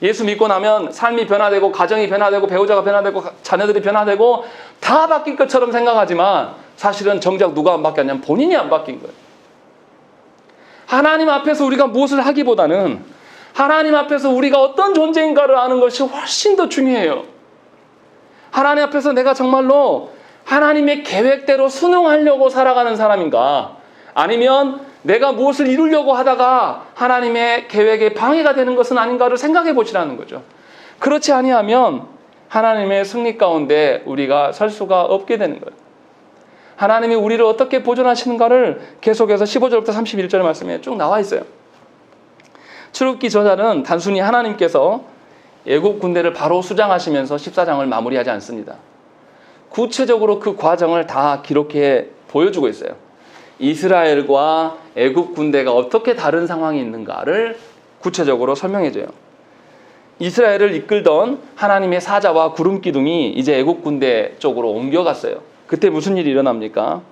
예수 믿고 나면 삶이 변화되고 가정이 변화되고 배우자가 변화되고 자녀들이 변화되고 다 바뀐 것처럼 생각하지만 사실은 정작 누가 안 바뀌었냐면 본인이 안 바뀐 거예요. 하나님 앞에서 우리가 무엇을 하기보다는 하나님 앞에서 우리가 어떤 존재인가를 아는 것이 훨씬 더 중요해요. 하나님 앞에서 내가 정말로 하나님의 계획대로 순응하려고 살아가는 사람인가, 아니면 내가 무엇을 이루려고 하다가 하나님의 계획에 방해가 되는 것은 아닌가를 생각해 보시라는 거죠. 그렇지 아니하면 하나님의 승리 가운데 우리가 설 수가 없게 되는 거예요. 하나님이 우리를 어떻게 보존하시는가를 계속해서 15절부터 31절 말씀에 쭉 나와 있어요. 출애굽기 저자는 단순히 하나님께서 애국 군대를 바로 수장하시면서 14장을 마무리하지 않습니다. 구체적으로 그 과정을 다 기록해 보여주고 있어요. 이스라엘과 애국 군대가 어떻게 다른 상황이 있는가를 구체적으로 설명해줘요. 이스라엘을 이끌던 하나님의 사자와 구름 기둥이 이제 애국 군대 쪽으로 옮겨갔어요. 그때 무슨 일이 일어납니까?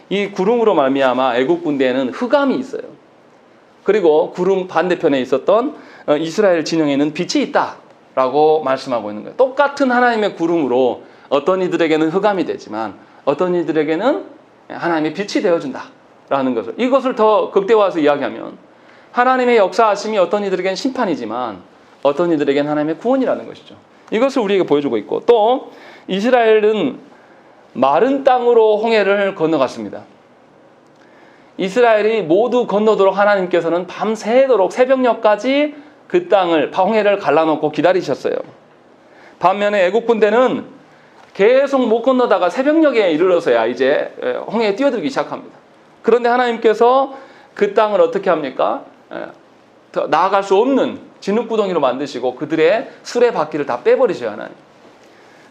이 구름으로 말미암아 애국 군대에는 흑암이 있어요. 그리고 구름 반대편에 있었던 이스라엘 진영에는 빛이 있다라고 말씀하고 있는 거예요. 똑같은 하나님의 구름으로 어떤 이들에게는 흑암이 되지만 어떤 이들에게는 하나님의 빛이 되어준다라는 것을, 이것을 더 극대화해서 이야기하면 하나님의 역사하심이 어떤 이들에게는 심판이지만 어떤 이들에게는 하나님의 구원이라는 것이죠. 이것을 우리에게 보여주고 있고, 또 이스라엘은 마른 땅으로 홍해를 건너갔습니다. 이스라엘이 모두 건너도록 하나님께서는 밤새도록 새벽녘까지 그 땅을, 홍해를 갈라놓고 기다리셨어요. 반면에 애국 군대는 계속 못 건너다가 새벽녘에 이르러서야 이제 홍해에 뛰어들기 시작합니다. 그런데 하나님께서 그 땅을 어떻게 합니까? 더 나아갈 수 없는 진흙구덩이로 만드시고 그들의 수레바퀴를 다 빼버리셔요, 하나님.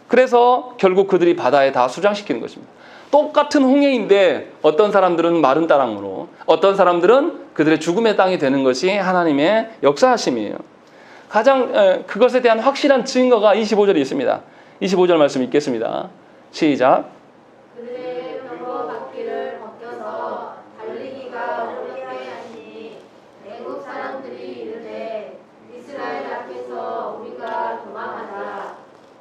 그래서 결국 그들이 바다에 다 수장시키는 것입니다. 똑같은 홍해인데 어떤 사람들은 마른 땅으로, 어떤 사람들은 그들의 죽음의 땅이 되는 것이 하나님의 역사하심이에요. 가장 그것에 대한 확실한 증거가 25절에 있습니다. 25절 말씀 읽겠습니다. 시작. 그들의 병거 바퀴를 벗겨서 달리기가 어렵게 하니 애국 사람들이 이르되 이스라엘 앞에서 우리가 도망하자.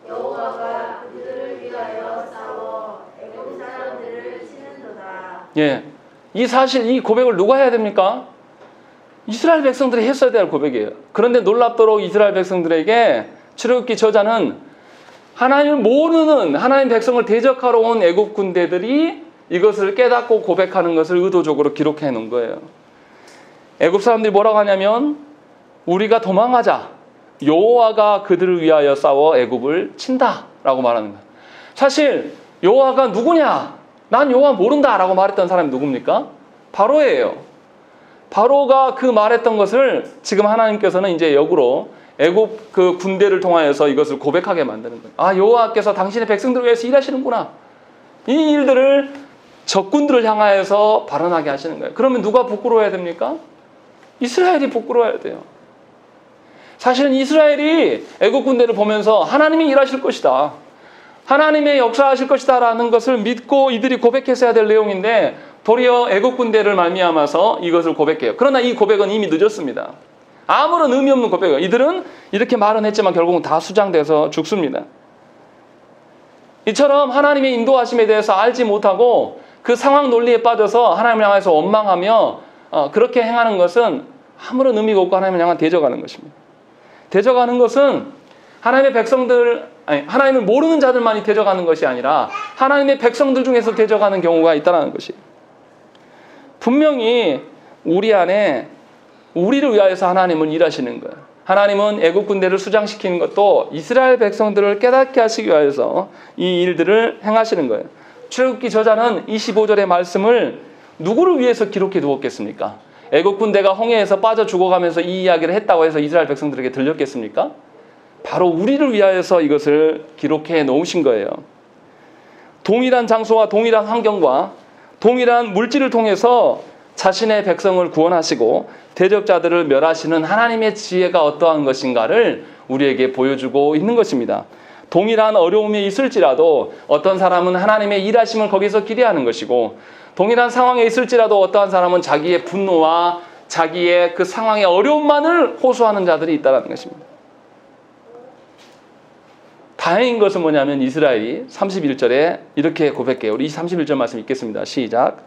여호와가 그들을 위하여 싸워 애국 사람들을 치는도다. 예, 이 사실, 이 고백을 누가 해야 됩니까? 이스라엘 백성들이 했어야 될 고백이에요. 그런데 놀랍도록 이스라엘 백성들에게 출애굽기 저자는 하나님을 모르는, 하나님 백성을 대적하러 온 애국 군대들이 이것을 깨닫고 고백하는 것을 의도적으로 기록해 놓은 거예요. 애국 사람들이 뭐라고 하냐면 우리가 도망하자. 여호와가 그들을 위하여 싸워 애굽을 친다라고 말하는 거예요. 사실 여호와가 누구냐? 난 여호와 모른다라고 말했던 사람이 누굽니까? 바로예요. 바로가 그 말했던 것을 지금 하나님께서는 이제 역으로 애굽 그 군대를 통하여서 이것을 고백하게 만드는 거예요. 아, 여호와께서 당신의 백성들을 위해서 일하시는구나. 이 일들을 적군들을 향하여서 발언하게 하시는 거예요. 그러면 누가 부끄러워야 됩니까? 이스라엘이 부끄러워야 돼요. 사실은 이스라엘이 애국 군대를 보면서 하나님이 일하실 것이다, 하나님의 역사하실 것이다 라는 것을 믿고 이들이 고백했어야 될 내용인데 도리어 애국 군대를 말미암아서 이것을 고백해요. 그러나 이 고백은 이미 늦었습니다. 아무런 의미 없는 고백이에요. 이들은 이렇게 말은 했지만 결국은 다 수장돼서 죽습니다. 이처럼 하나님의 인도하심에 대해서 알지 못하고 그 상황 논리에 빠져서 하나님을 향해서 원망하며 그렇게 행하는 것은 아무런 의미가 없고 하나님을 향한 대적하는 것입니다. 대적하는 것은 하나님의 백성들, 하나님을 모르는 자들만이 대적하는 것이 아니라 하나님의 백성들 중에서 대적하는 경우가 있다는 것이에요. 분명히 우리 안에 우리를 위하여서 하나님은 일하시는 거예요. 하나님은 애국 군대를 수장시키는 것도 이스라엘 백성들을 깨닫게 하시기 위해서 이 일들을 행하시는 거예요. 출애굽기 저자는 25절의 말씀을 누구를 위해서 기록해 두었겠습니까? 애국 군대가 홍해에서 빠져 죽어가면서 이 이야기를 했다고 해서 이스라엘 백성들에게 들렸겠습니까? 바로 우리를 위하여서 이것을 기록해 놓으신 거예요. 동일한 장소와 동일한 환경과 동일한 물질을 통해서 자신의 백성을 구원하시고 대적자들을 멸하시는 하나님의 지혜가 어떠한 것인가를 우리에게 보여주고 있는 것입니다. 동일한 어려움이 있을지라도 어떤 사람은 하나님의 일하심을 거기서 기대하는 것이고, 동일한 상황에 있을지라도 어떠한 사람은 자기의 분노와 자기의 그 상황의 어려움만을 호소하는 자들이 있다는 것입니다. 다행인 것은 뭐냐면 이스라엘이 31절에 이렇게 고백해요. 우리 31절 말씀 읽겠습니다. 시작.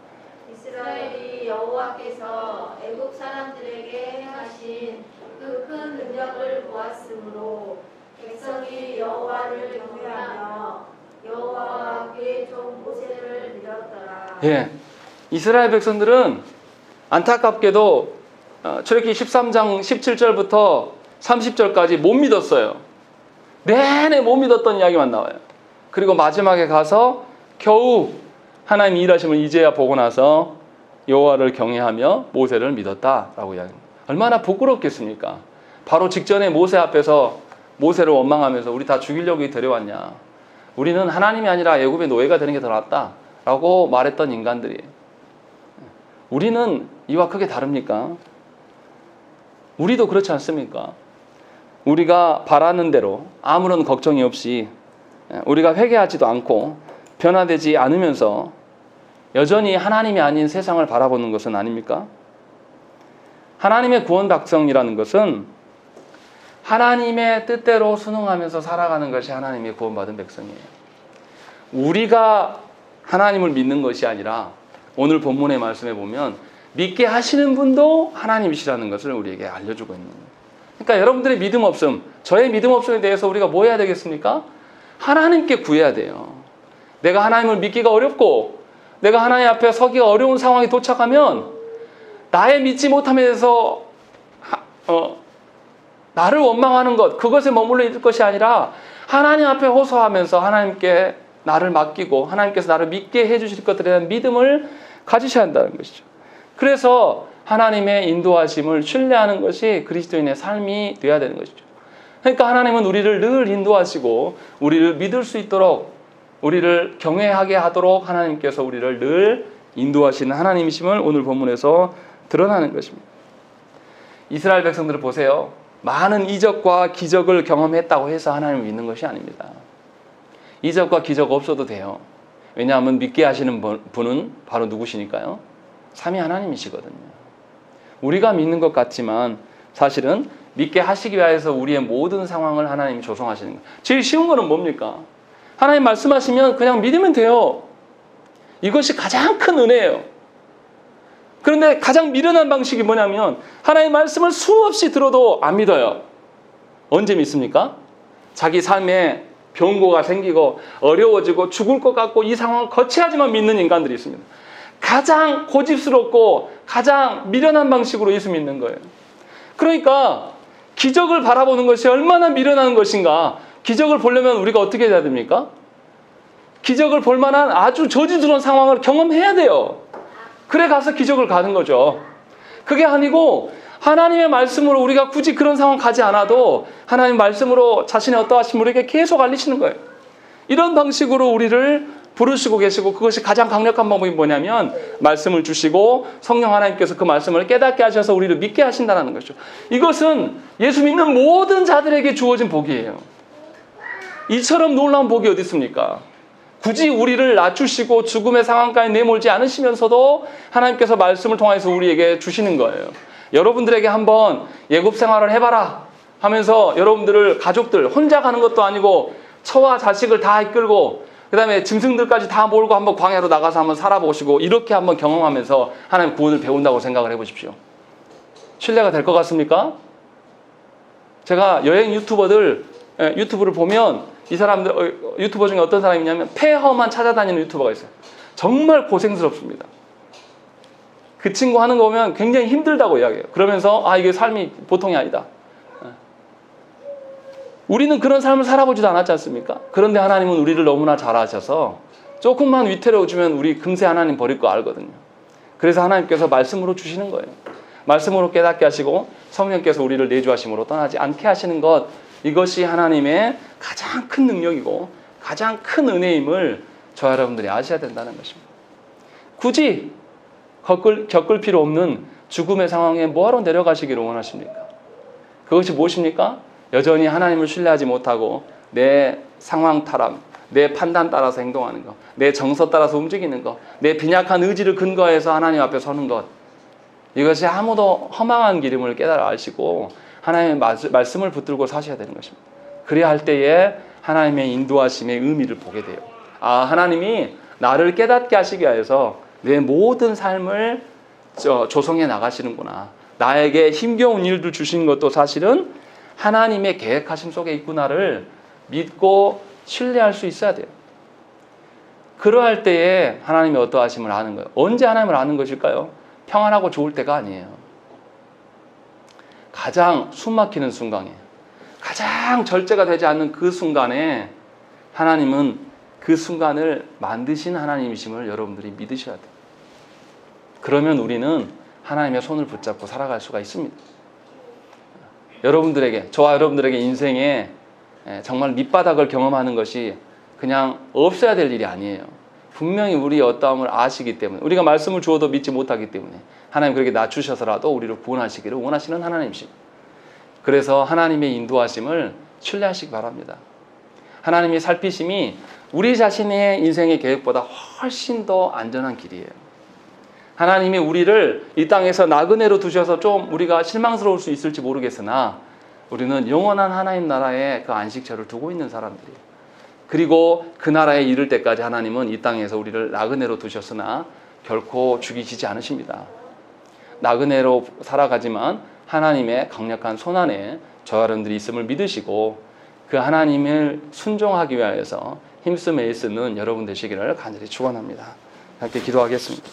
이스라엘이 여호와께서 애굽 사람들에게 행하신 그 큰 능력을 보았으므로 백성이 여호와를 경외하며 여호와와 그의 종 모세를 믿었더라. 예, 이스라엘 백성들은 안타깝게도 출애굽기 13장 17절부터 30절까지 못 믿었어요. 내내 못 믿었던 이야기만 나와요. 그리고 마지막에 가서 겨우 하나님 일하심을 이제야 보고 나서 여호와를 경외하며 모세를 믿었다라고 이야기합니다. 얼마나 부끄럽겠습니까? 바로 직전에 모세 앞에서 모세를 원망하면서 우리 다 죽이려고 데려왔냐, 우리는 하나님이 아니라 애굽의 노예가 되는 게 더 낫다라고 말했던 인간들이, 우리는 이와 크게 다릅니까? 우리도 그렇지 않습니까? 우리가 바라는 대로 아무런 걱정이 없이 우리가 회개하지도 않고 변화되지 않으면서 여전히 하나님이 아닌 세상을 바라보는 것은 아닙니까? 하나님의 구원 백성이라는 것은 하나님의 뜻대로 순응하면서 살아가는 것이 하나님의 구원받은 백성이에요. 우리가 하나님을 믿는 것이 아니라 오늘 본문의 말씀에 보면 믿게 하시는 분도 하나님이시라는 것을 우리에게 알려주고 있는 거예요. 그러니까 여러분들의 믿음 없음, 저의 믿음 없음에 대해서 우리가 뭐 해야 되겠습니까? 하나님께 구해야 돼요. 내가 하나님을 믿기가 어렵고 내가 하나님 앞에 서기가 어려운 상황에 도착하면 나의 믿지 못함에 대해서 나를 원망하는 것, 그것에 머물러 있을 것이 아니라 하나님 앞에 호소하면서 하나님께 나를 맡기고 하나님께서 나를 믿게 해주실 것들에 대한 믿음을 가지셔야 한다는 것이죠. 그래서 하나님의 인도하심을 신뢰하는 것이 그리스도인의 삶이 되어야 되는 것이죠. 그러니까 하나님은 우리를 늘 인도하시고 우리를 믿을 수 있도록, 우리를 경외하게 하도록 하나님께서 우리를 늘 인도하시는 하나님이심을 오늘 본문에서 드러나는 것입니다. 이스라엘 백성들을 보세요. 많은 이적과 기적을 경험했다고 해서 하나님을 믿는 것이 아닙니다. 이적과 기적 없어도 돼요. 왜냐하면 믿게 하시는 분은 바로 누구시니까요? 삼위 하나님이시거든요. 우리가 믿는 것 같지만 사실은 믿게 하시기 위해서 우리의 모든 상황을 하나님이 조성하시는 거예요. 제일 쉬운 거는 뭡니까? 하나님 말씀하시면 그냥 믿으면 돼요. 이것이 가장 큰 은혜예요. 그런데 가장 미련한 방식이 뭐냐면 하나님 말씀을 수없이 들어도 안 믿어요. 언제 믿습니까? 자기 삶에 병고가 생기고 어려워지고 죽을 것 같고 이 상황을 거치하지만 믿는 인간들이 있습니다. 가장 고집스럽고 가장 미련한 방식으로 예수 믿는 거예요. 그러니까 기적을 바라보는 것이 얼마나 미련한 것인가. 기적을 보려면 우리가 어떻게 해야 됩니까? 기적을 볼 만한 아주 저주스러운 상황을 경험해야 돼요. 그래 가서 기적을 가는 거죠. 그게 아니고 하나님의 말씀으로 우리가 굳이 그런 상황 가지 않아도 하나님 말씀으로 자신의 어떠하신 우리에게 계속 알리시는 거예요. 이런 방식으로 우리를 부르시고 계시고, 그것이 가장 강력한 방법이 뭐냐면 말씀을 주시고 성령 하나님께서 그 말씀을 깨닫게 하셔서 우리를 믿게 하신다는 것이죠. 이것은 예수 믿는 모든 자들에게 주어진 복이에요. 이처럼 놀라운 복이 어디 있습니까? 굳이 우리를 낮추시고 죽음의 상황까지 내몰지 않으시면서도 하나님께서 말씀을 통해서 우리에게 주시는 거예요. 여러분들에게 한번 예굽 생활을 해봐라 하면서 여러분들을 가족들 혼자 가는 것도 아니고 처와 자식을 다 이끌고 그 다음에 짐승들까지 다 몰고 한번 광야로 나가서 한번 살아보시고 이렇게 한번 경험하면서 하나님 구원을 배운다고 생각을 해보십시오. 신뢰가 될 것 같습니까? 제가 여행 유튜버들 유튜브를 보면 이 사람들 유튜버 중에 어떤 사람이냐면 폐허만 찾아다니는 유튜버가 있어요. 정말 고생스럽습니다. 그 친구 하는 거 보면 굉장히 힘들다고 이야기해요. 그러면서 이게 삶이 보통이 아니다. 우리는 그런 삶을 살아보지도 않았지 않습니까? 그런데 하나님은 우리를 너무나 잘 아셔서 조금만 위태로워지면 우리 금세 하나님 버릴 거 알거든요. 그래서 하나님께서 말씀으로 주시는 거예요. 말씀으로 깨닫게 하시고 성령께서 우리를 내주하심으로 떠나지 않게 하시는 것, 이것이 하나님의 가장 큰 능력이고 가장 큰 은혜임을 저와 여러분들이 아셔야 된다는 것입니다. 굳이 겪을 필요 없는 죽음의 상황에 뭐하러 내려가시기를 원하십니까? 그것이 무엇입니까? 여전히 하나님을 신뢰하지 못하고 내 상황 타람, 내 판단 따라서 행동하는 것, 내 정서 따라서 움직이는 것, 내 빈약한 의지를 근거해서 하나님 앞에 서는 것, 이것이 아무도 허망한 길임을 깨달아 아시고 하나님의 말씀을 붙들고 사셔야 되는 것입니다. 그래야 할 때에 하나님의 인도하심의 의미를 보게 돼요. 하나님이 나를 깨닫게 하시기 위해서 내 모든 삶을 조성해 나가시는구나. 나에게 힘겨운 일도 주신 것도 사실은 하나님의 계획하심 속에 있구나를 믿고 신뢰할 수 있어야 돼요. 그러할 때에 하나님의 어떠하심을 아는 거예요. 언제 하나님을 아는 것일까요? 평안하고 좋을 때가 아니에요. 가장 숨막히는 순간에, 가장 절제가 되지 않는 그 순간에 하나님은 그 순간을 만드신 하나님이심을 여러분들이 믿으셔야 돼요. 그러면 우리는 하나님의 손을 붙잡고 살아갈 수가 있습니다. 여러분들에게, 저와 여러분들에게 인생에 정말 밑바닥을 경험하는 것이 그냥 없어야 될 일이 아니에요. 분명히 우리의 어떠함을 아시기 때문에, 우리가 말씀을 주어도 믿지 못하기 때문에 하나님 그렇게 낮추셔서라도 우리를 구원하시기를 원하시는 하나님이십니다. 그래서 하나님의 인도하심을 신뢰하시기 바랍니다. 하나님의 살피심이 우리 자신의 인생의 계획보다 훨씬 더 안전한 길이에요. 하나님이 우리를 이 땅에서 나그네로 두셔서 좀 우리가 실망스러울 수 있을지 모르겠으나 우리는 영원한 하나님 나라에 그 안식처를 두고 있는 사람들이에요. 그리고 그 나라에 이를 때까지 하나님은 이 땅에서 우리를 나그네로 두셨으나 결코 죽이시지 않으십니다. 나그네로 살아가지만 하나님의 강력한 손안에 저와 여러분들이 있음을 믿으시고 그 하나님을 순종하기 위하여서 힘쓰며 애쓰는 여러분 되시기를 간절히 축원합니다. 함께 기도하겠습니다.